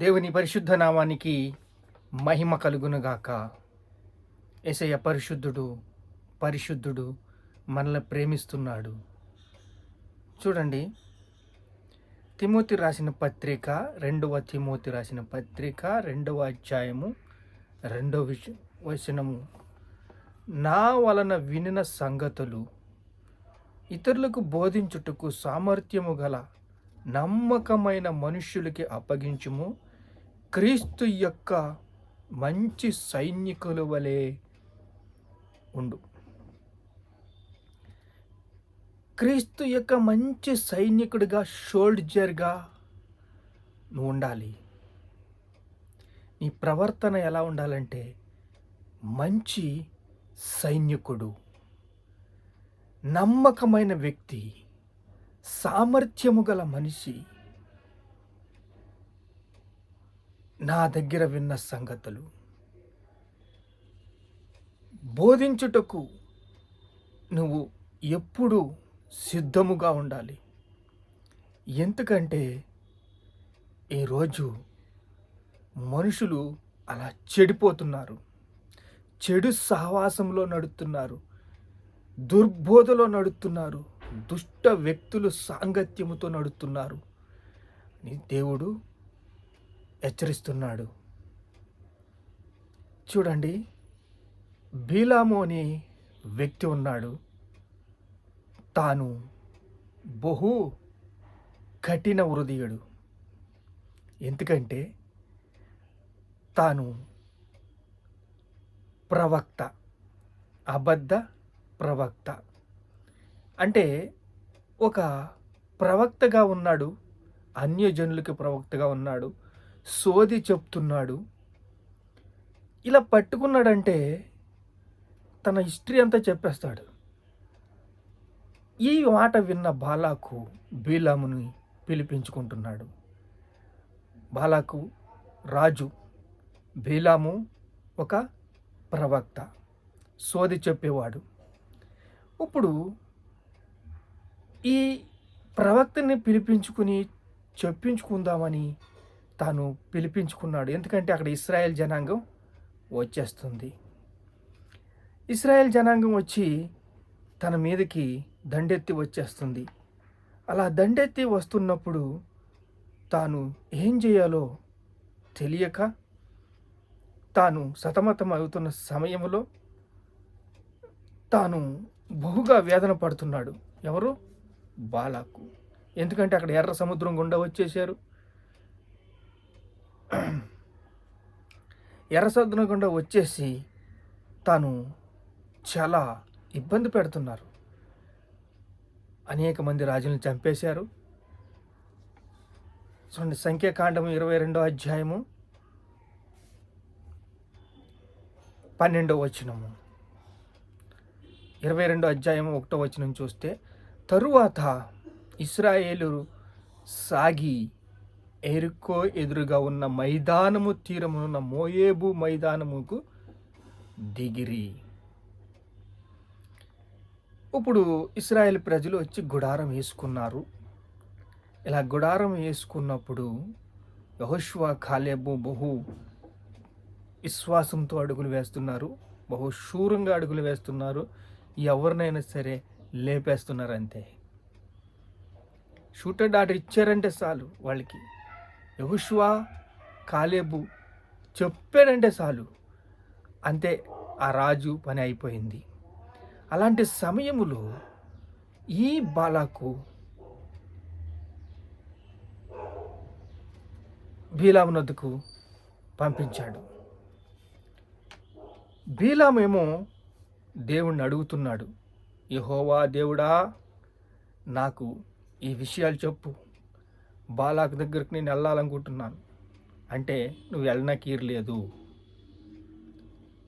దేవుని పరిశుద్ధ నామానికి మహిమ కలుగునుగాక. యేసయ్య పరిశుద్ధుడు, పరిశుద్ధుడు, మనల్ని ప్రేమిస్తున్నాడు. చూడండి, తిమోతి రాసిన పత్రిక, తిమోతి రాసిన పత్రిక 2వ అధ్యాయము 2వ వచనము. నా వలన వినిన సంగతులు ఇతరులకు బోధించుటకు సామర్థ్యము గల నమ్మకమైన మనుష్యులకి అప్పగించుము. క్రీస్తు యొక్క మంచి సైనికుల వలె ఉండు. క్రీస్తు యొక్క మంచి సైనికుడిగా, షోల్జర్గా నువ్వు ఉండాలి. నీ ప్రవర్తన ఎలా ఉండాలంటే మంచి సైనికుడు, నమ్మకమైన వ్యక్తి, సామర్థ్యము గల మనిషి. నా దగ్గర విన్న సంగతులు బోధించుటకు నువ్వు ఎప్పుడు సిద్ధముగా ఉండాలి. ఎందుకంటే ఈరోజు మనుషులు అలా చెడిపోతున్నారు, చెడు సహవాసంలో నడుస్తున్నారు, దుర్బోధలో నడుస్తున్నారు, దుష్ట వ్యక్తులు సాంగత్యముతో నడుస్తున్నారు అని దేవుడు హెచ్చరిస్తున్నాడు. చూడండి, బీలాము అనే వ్యక్తి ఉన్నాడు. తాను బహు కఠిన హృదయుడు. ఎందుకంటే తాను ప్రవక్త, అబద్ధ ప్రవక్త. అంటే ఒక ప్రవక్తగా ఉన్నాడు, అన్యజనులకి ప్రవక్తగా ఉన్నాడు, సోది చెప్తున్నాడు. ఇలా పట్టుకున్నాడంటే తన హిస్టరీ అంతా చెప్పేస్తాడు. ఈ మాట విన్న బాలాకు బీలాముని పిలిపించుకుంటున్నాడు. బాలాకు రాజు, బీలాము ఒక ప్రవక్త, సోది చెప్పేవాడు. ఇప్పుడు ఈ ప్రవక్తని చెప్పించుకుందామని తాను పిలిపించుకున్నాడు. ఎందుకంటే అక్కడ ఇశ్రాయేల్ జనాంగం వచ్చేస్తుంది. ఇశ్రాయేల్ జనాంగం వచ్చి తన మీదకి దండెత్తి వచ్చేస్తుంది. అలా దండెత్తి వస్తున్నప్పుడు తాను ఏం చేయాలో తెలియక తాను సతమతం అవుతున్న సమయంలో తాను బహుగా వేదన పడుతున్నాడు. ఎవరు? బాలాకు. ఎందుకంటే అక్కడ ఎర్ర సముద్రం గుండా వచ్చేసారు. ఎర్ర సముద్రం గుండా వచ్చేసి తాను చాలా ఇబ్బంది పెడుతున్నారు. అనేక మంది రాజులను చంపేశారు. చూడండి, సంఖ్యాకాండము 22వ అధ్యాయము 12వ వచనము. 22వ అధ్యాయము 1వ వచనం చూస్తే, తరువాత ఇశ్రాయేలు సాగి ఎరికో ఎదురుగా ఉన్న మైదానము తీరమునున్న మోయేబు మైదానముకు దిగిరి. ఇప్పుడు ఇశ్రాయేల్ ప్రజలు వచ్చి గుడారం వేసుకున్నారు. ఇలా గుడారం వేసుకున్నప్పుడు యెహోషువ, కాలేబు బహు విశ్వాసంతో అడుగులు వేస్తున్నారు, బహు శూరంగా అడుగులు వేస్తున్నారు. ఎవరినైనా సరే లేపేస్తున్నారు అంతే. షూటర్ ఆర్డర్ ఇచ్చారంటే చాలు, వాళ్ళకి యెహోషువ, కాలేబు చెప్పాడంటే చాలు, అంతే, ఆ రాజు పని అయిపోయింది. అలాంటి సమయములో ఈ బాలాకు బీలాము నొద్దకు పంపించాడు. బీలామేమో దేవుణ్ణి అడుగుతున్నాడు, యెహోవా దేవుడా, నాకు ఈ విషయాలు చెప్పు, బాలాకు దగ్గరికి నేను వెళ్ళాలనుకుంటున్నాను అంటే నువ్వు వెళ్ళనకీరు లేదు.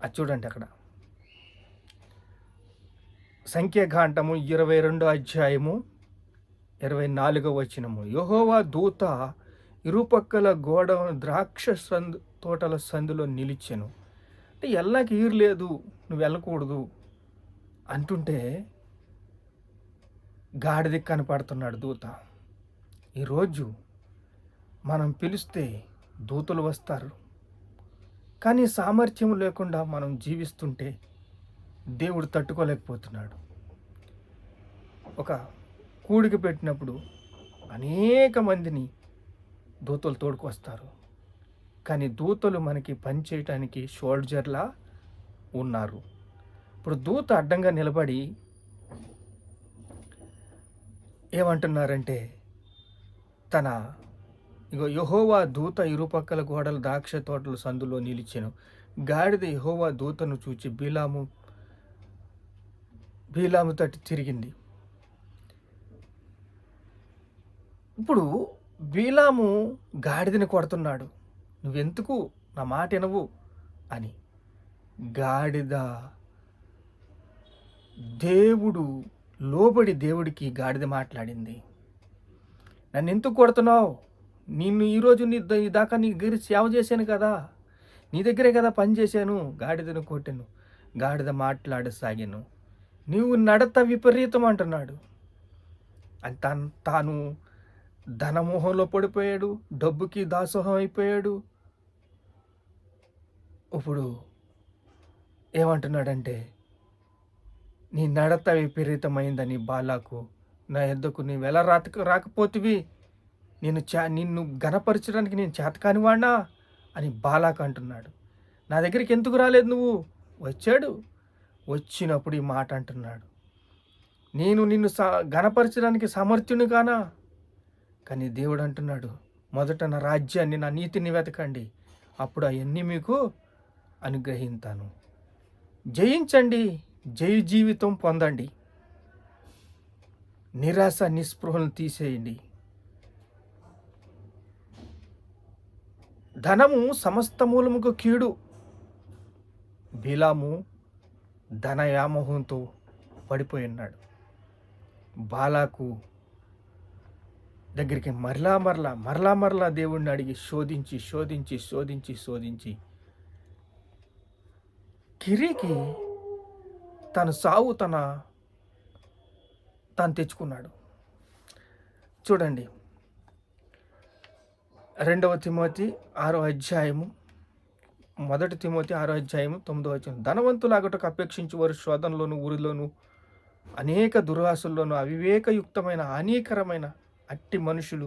అది చూడండి, అక్కడ సంఖ్యాకాండము 22వ అధ్యాయము 24వ వచనము. యెహోవా దూత ఇరుపక్కల గోడ ద్రాక్ష తోటల సందులో నిలిచెను. అంటే వెళ్ళనకీరు లేదు, నువ్వు వెళ్ళకూడదు అంటుంటే గాడిదకి కనపడుతున్నాడు దూత. ఈరోజు మనం పిలిస్తే దూతలు వస్తారు. కానీ సామర్థ్యం లేకుండా మనం జీవిస్తుంటే దేవుడు తట్టుకోలేకపోతున్నాడు. ఒక కూడిక పెట్టినప్పుడు అనేక మందిని దూతలు తోడుకొస్తారు. కానీ దూతలు మనకి పని చేయటానికి షోల్జర్లా ఉన్నారు. ఇప్పుడు దూత అడ్డంగా నిలబడి ఏమంటున్నారంటే, యెహోవా దూత ఇరుపక్కల గోడల ద్రాక్ష తోటల సందులో నిలిచెను. గాడిద యెహోవా దూతను చూచి బీలాము తట్టు తిరిగింది. ఇప్పుడు బీలాము గాడిదని కొడుతున్నాడు. నువ్వెందుకు నా మాట వినవు అని. గాడిద దేవుడికి గాడిద మాట్లాడింది. నన్ను ఎందుకు కొడుతున్నావు? నిన్ను ఈరోజు దాకా నీ దగ్గర సేవ చేశాను కదా, నీ దగ్గరే కదా పని చేశాను. గాడిదను కొట్టాను. గాడిద మాట్లాడసాగాను. నీవు నడత విపరీతం అంటున్నాడు. అని తాను ధనమోహంలో పడిపోయాడు, డబ్బుకి దాసోహం అయిపోయాడు. ఇప్పుడు ఏమంటున్నాడంటే, నీ నడత విపరీతమైందని బాలాకు, నా యొద్దకు నీవు ఎలా రాకపోతివి, నిన్ను గనపరచడానికి నేను చేతకాని వాడినా అని బాలాకు అంటున్నాడు. నా దగ్గరికి ఎందుకు రాలేదు నువ్వు? వచ్చాడు. వచ్చినప్పుడు ఈ మాట అంటున్నాడు, నేను నిన్ను గనపరచడానికి సమర్థ్యుని కానా? కానీ దేవుడు అంటున్నాడు, మొదట నా రాజ్యాన్ని, నా నీతిని వెతకండి, అప్పుడు అవన్నీ మీకు అనుగ్రహిస్తాను. జయించండి, జయ జీవితం పొందండి, నిరాశ నిస్పృహలను తీసేయండి. ధనము సమస్త మూలముకు కీడు. బిలాము ధన వ్యామోహంతో పడిపోయి ఉన్నాడు. బాలాకు దగ్గరికి మరలా దేవుణ్ణి అడిగి శోధించి కిరికి తన సావు తను తెచ్చుకున్నాడు. చూడండి, 2 తిమోతి 6వ అధ్యాయము, 1 తిమోతి 6వ అధ్యాయము 9వ వచనం. ధనవంతులాగటకు అపేక్షించువారు శోధనలోను, ఊరిలోను, అనేక దుర్వాసుల్లోనూ, అవివేకయుక్తమైన హానికరమైన అట్టి మనుషులు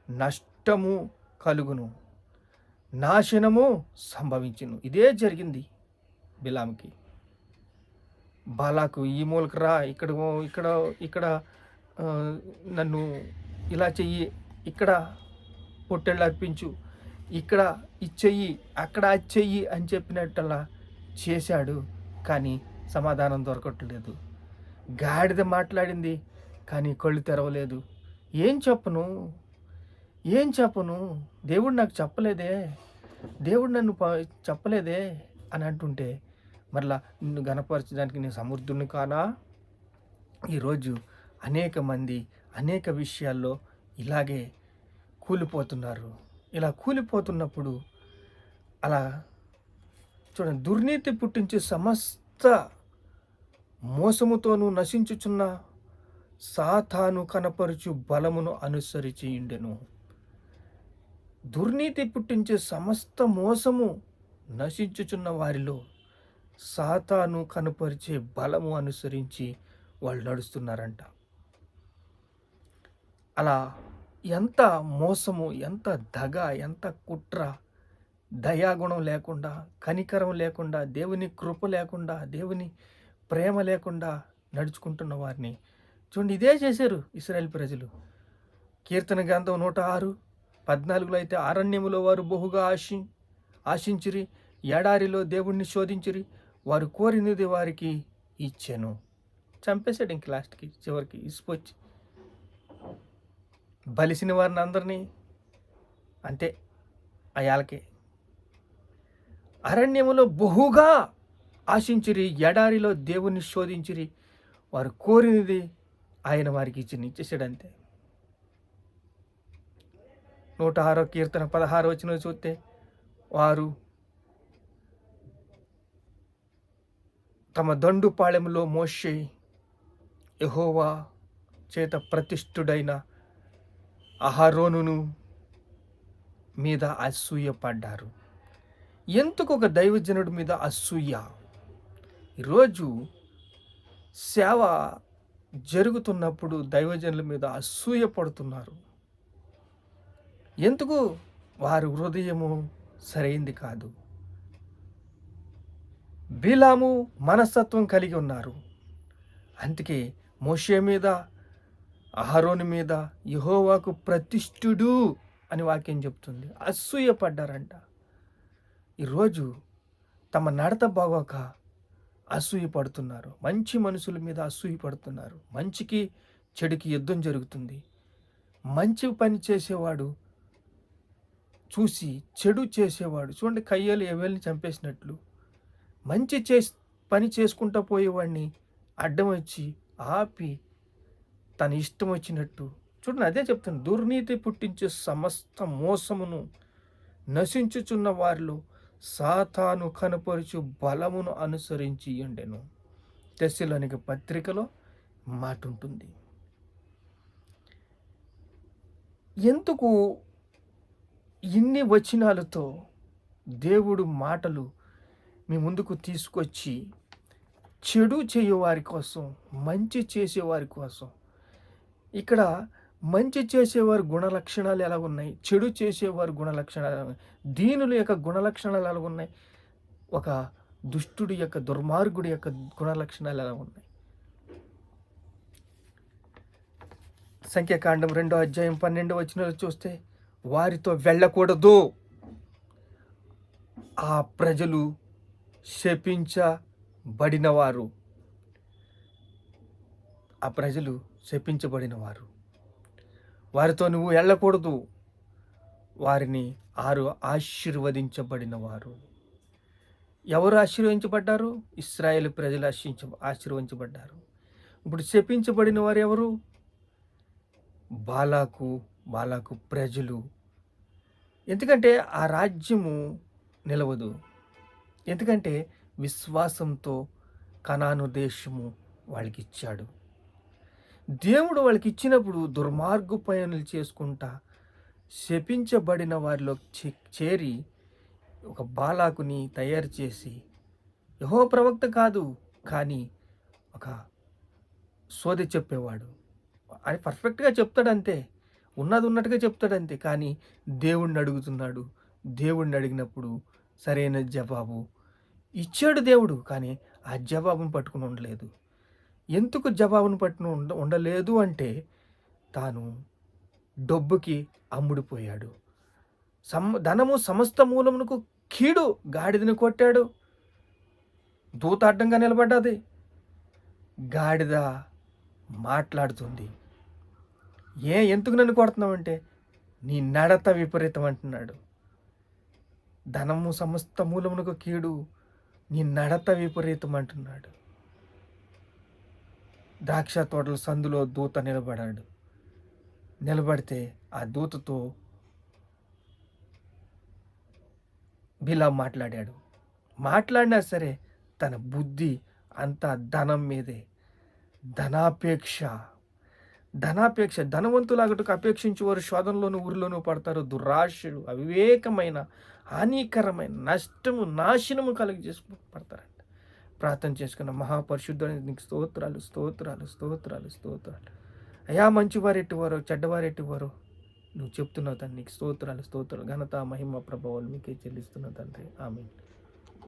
నష్టము కలుగును, నాశనము సంభవించును. ఇదే జరిగింది బిలాముకి. బాలాకు ఈ మూలకి రా, ఇక్కడ నన్ను ఇలా చెయ్యి, ఇక్కడ పొట్టెళ్ళు అర్పించు, ఇక్కడ ఇచ్చెయ్యి, అక్కడ అచ్చెయ్యి అని చెప్పినట్టలా చేశాడు. కానీ సమాధానం దొరకట్లేదు. గాడిద మాట్లాడింది కానీ కళ్ళు తెరవలేదు. ఏం చెప్పను? దేవుడు నాకు చెప్పలేదే, దేవుడు నన్ను చెప్పలేదే అని అంటుంటే, మరలా నిన్ను గనపరచడానికి నేను సమర్థుని కానా? ఈరోజు అనేక మంది అనేక విషయాల్లో ఇలాగే కూలిపోతున్నారు. ఇలా కూలిపోతున్నప్పుడు అలా చూడండి, దుర్నీతి పుట్టించే సమస్త మోసముతోనూ నశించుచున్న సాతాను కనపరుచు బలమును అనుసరించి ఉండెను. దుర్నీతి పుట్టించే సమస్త మోసము నశించుచున్న వారిలో సాతాను కనపరిచే బలము అనుసరించి వాళ్ళు నడుస్తున్నారంట. అలా ఎంత మోసము, ఎంత దగ, ఎంత కుట్ర, దయాగుణం లేకుండా, కనికరం లేకుండా, దేవుని కృప లేకుండా, దేవుని ప్రేమ లేకుండా నడుచుకుంటున్న వారిని చూడండి. ఇదే చేశారు ఇశ్రాయేలు ప్రజలు. కీర్తన గ్రంథం 106:14 అయితే, అరణ్యములో వారు బహుగా ఆశించిరి, ఎడారిలో దేవుణ్ణి శోధించిరి, వారు కోరినది వారికి ఇచ్చాను. చంపేశాడు ఇంక లాస్ట్కి, చివరికి ఇసుకొచ్చి బలిసిన వారిని అందరినీ అంతే అయాలకే. అరణ్యములో బహుగా ఆశించిరి, ఎడారిలో దేవుణ్ణి శోధించిరి, వారు కోరినది ఆయన వారికి ఇచ్చేసాడంతే. 106వ కీర్తన 16వ వచనం చూస్తే, వారు తమ దండు పాళెములో మోషే యెహోవా చేత ప్రతిష్ఠుడైన అహరోనును మీద అసూయ పడ్డారు. ఎందుకు ఒక దైవజనుడి మీద అసూయ? ఈరోజు సేవ జరుగుతున్నప్పుడు దైవజనుల మీద అసూయ పడుతున్నారు. ఎందుకు? వారి హృదయము సరైంది కాదు. బిలాము మనస్తత్వం కలిగి ఉన్నారు. అందుకే మోషే మీద, అహరోను మీద యెహోవాకు ప్రతిష్ఠుడు అని వాక్యం చెప్తుంది. అసూయ పడ్డారంట. ఈరోజు తమ నడత బాగోక అసూయ పడుతున్నారు. మంచి మనుషుల మీద అసూయ పడుతున్నారు. మంచికి చెడుకి యుద్ధం జరుగుతుంది. మంచి పని చేసేవాడు చూసి చెడు చేసేవాడు, చూడండి కయ్యేలు హేబెలుని చంపేసినట్లు, మంచి పని చేసుకుంటూ పోయేవాడిని అడ్డం వచ్చి ఆపి తన ఇష్టం వచ్చినట్టు, చూడండి అదే చెప్తాను, దుర్నీతి పుట్టించే సమస్త మోసమును నశించుచున్న వారిలో సాతాను కనపరుచు బలమును అనుసరించి ఉండెను. తెస్సలోనిక పత్రికలో మాట ఉంటుంది. ఎందుకు ఇన్ని వచనాలతో దేవుడు మాటలు మీ ముందుకు తీసుకొచ్చి చెడు చేయవారి కోసం, మంచి చేసేవారి కోసం, ఇక్కడ మంచి చేసేవారి గుణలక్షణాలు ఎలా ఉన్నాయి, చెడు చేసేవారి గుణలక్షణాలు ఎలా ఉన్నాయి, దీనుల యొక్క గుణలక్షణాలు ఎలా ఉన్నాయి, ఒక దుష్టుడి యొక్క, దుర్మార్గుడి యొక్క గుణలక్షణాలు ఎలా ఉన్నాయి. సంఖ్యాకాండం 2వ అధ్యాయం 12వ వచనంలో చూస్తే, వారితో వెళ్ళకూడదు, ఆ ప్రజలు శపించబడినవారు, ఆ ప్రజలు శపించబడినవారు, వారితో నువ్వు వెళ్ళకూడదు, వారిని ఆశీర్వదించబడినవారు. ఎవరు ఆశీర్వదించబడ్డారు? ఇశ్రాయేలు ప్రజలు ఆశీర్వదించబడ్డారు. ఇప్పుడు శపించబడిన వారు ఎవరు? బాలాకు ప్రజలు. ఎందుకంటే ఆ రాజ్యము నిలవదు. ఎందుకంటే విశ్వాసంతో కనాను దేశము వాళ్ళకి ఇచ్చాడు. దేవుడు వాళ్ళకి ఇచ్చినప్పుడు దుర్మార్గు పనులు చేసుకుంటా శపించబడిన వారిలో చేరి ఒక బాలాకుని తయారు చేసి, యెహోవా ప్రవక్త కాదు కానీ ఒక సోదె చెప్పేవాడు, అని పర్ఫెక్ట్గా చెప్తాడంతే, ఉన్నది ఉన్నట్టుగా చెప్తాడంతే, కానీ దేవుణ్ణి అడుగుతున్నాడు. దేవుణ్ణి అడిగినప్పుడు సరైన జవాబు ఇచ్చాడు దేవుడు, కానీ ఆ జవాబును పట్టుకుని ఉండలేదు. ఎందుకు జవాబును పట్టుకుని ఉండలేదు అంటే, తాను డబ్బుకి అమ్ముడిపోయాడు. ధనము సమస్త మూలమునకు కీడు. గాడిదని కొట్టాడు, దూత అడ్డంగా నిలబడ్డది. గాడిద మాట్లాడుతుంది, ఎందుకు నన్ను కొడుతున్నావంటే, నీ నడత విపరీతం అంటున్నాడు. ధనము సమస్త మూలమునకు కీడు, నీ నడత విపరీతం అంటున్నాడు. ద్రాక్ష తోటల సందులో దూత నిలబడాడు. నిలబడితే ఆ దూతతో బిలాము మాట్లాడినా సరే తన బుద్ధి అంతా ధనం మీదే. ధనాపేక్ష ధనవంతులాగటకు అపేక్షించేవారు శోధనలోను ఊరిలోనూ పడతారు. దురాశలు, అవివేకమైన, హానికరమైన, నష్టము, నాశనము కలిగజేసి పడతారంట. ప్రార్థన చేసుకున్న మహాపరిశుద్ధునికి నీకు స్తోత్రాలు. అయా మంచివారెట్టివారో చెడ్డవారెట్టివారో నువ్వు చెప్తున్నావు తండ్రి, నీకు స్తోత్రాలు. ఘనత, మహిమ, ప్రభావాలు మీకే చెల్లిస్తున్నావు తండ్రి. ఆమేన్.